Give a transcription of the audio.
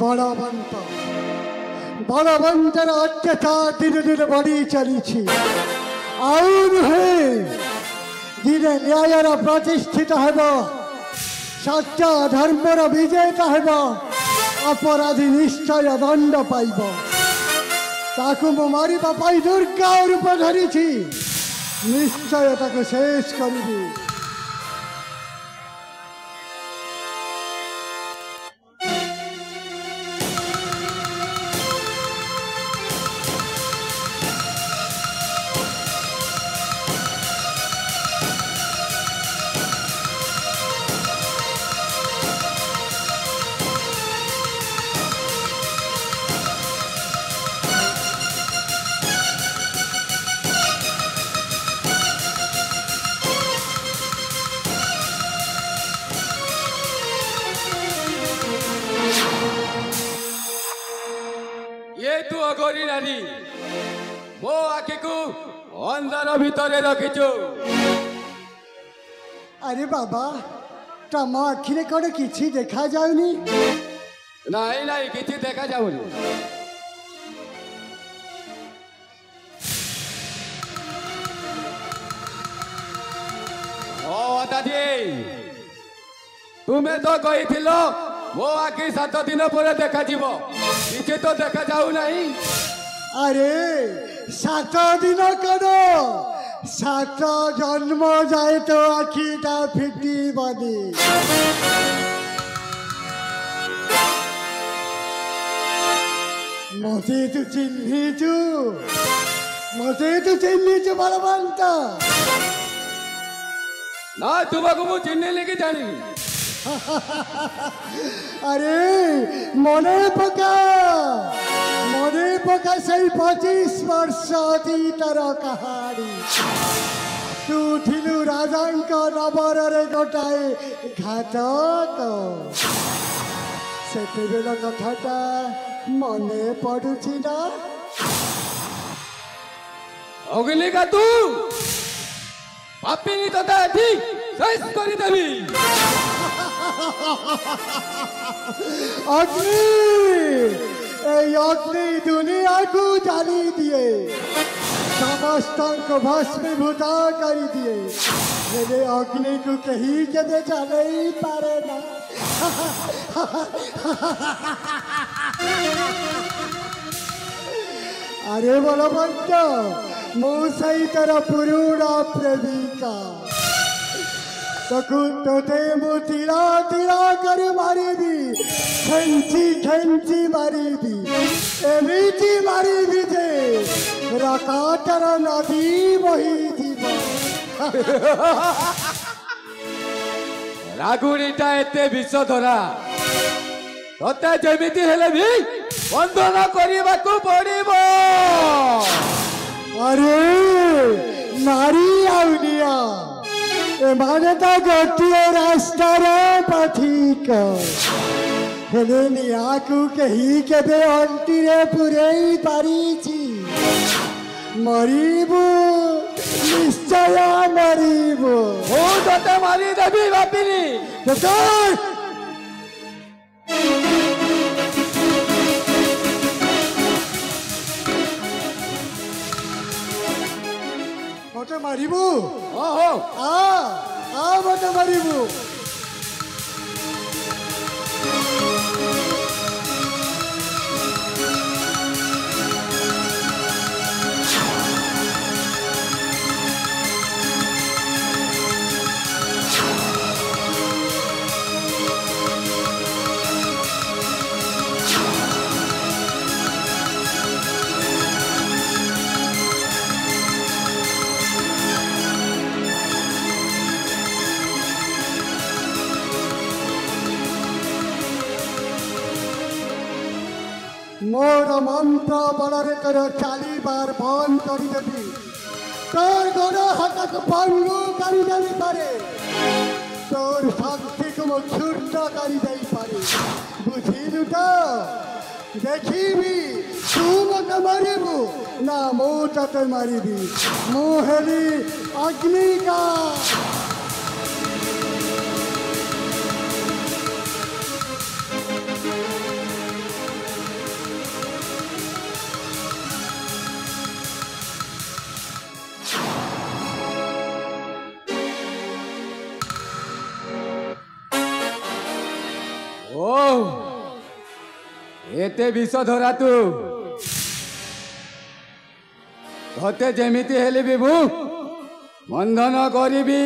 बलवंत बलवंतर अत्याचार दिन दिन बढ़ी चली दिने न्यायर प्रतिष्ठित हेब सत्य धर्मर विजेता हेब अपराधी निश्चय दंड पाइब ताकू मु मारिबा पाई दुर्गा रूप धरी निश्चय ताकू शेष करिबी। अघोरी नारी मो आखि को अंधार भितर रखिचु। अरे बाबा तम आखिरे कौन किछि देखा जाउनी? नहीं नहीं किछि देखा जाउनी। ओ दादी तुम्हें तो कही मो आखि 7 दिन पर देखा जीव किसी तो देखा जाऊ नहीं। अरे 7 दिन कौन 7 जन्म जाए तो आखिटा फिटी बनी। मते तू चिन्हीचु बलवंत ना तुमको मु चिन्ह कि जानी। अरे मने पका सही 25 वर्ष अतीतर कहानी तू थिलु राजांक नबर रे गोटाए घातक सेतेबेल कथाटा मने पड़ुछि ना? अगली का तू पापिनी तो ठीक शेष कर देवी। अग्नि दुनिया को जाली दिए समस्त को भस्मीभूत कर दिए मेरे अग्नि को कहीं के जाने ही पारे ना। अरे बलवंत मु सही तरह पुरुड़ा प्रेमिका तोते मु तीरा तीरा कर मारिबी खेंची मारिबी एमिति मारिबी जे रकाटर नदी बही जीव। रागुड़ीटा एते विष धरा तोते जेमिति हेले भी बंधन करने को पड़िब। अरे नारी आउनिया एमाने तो गोटे रास्तार पथिक हेले नियाकू कही केबे अंटीरे पुरई पारिछि मरिबु निश्चय मरिबु। ओ तोते मारी देबी बापिनी मते मारिबु। ओहो आ मते मारिबु। मोर मंत्र बलरे कर 40 बार बंद कर देवी तोर गोड़ हाथ पंगु कर पारे तोर शक्ति को क्षुद्र कर बुझिलु तो देखी तू मत मारिबु ना मु तते मारिबी मु हेली अग्नि का। एते विष धरा तू तते जेमिति हेले भी मु बंधन करिबी।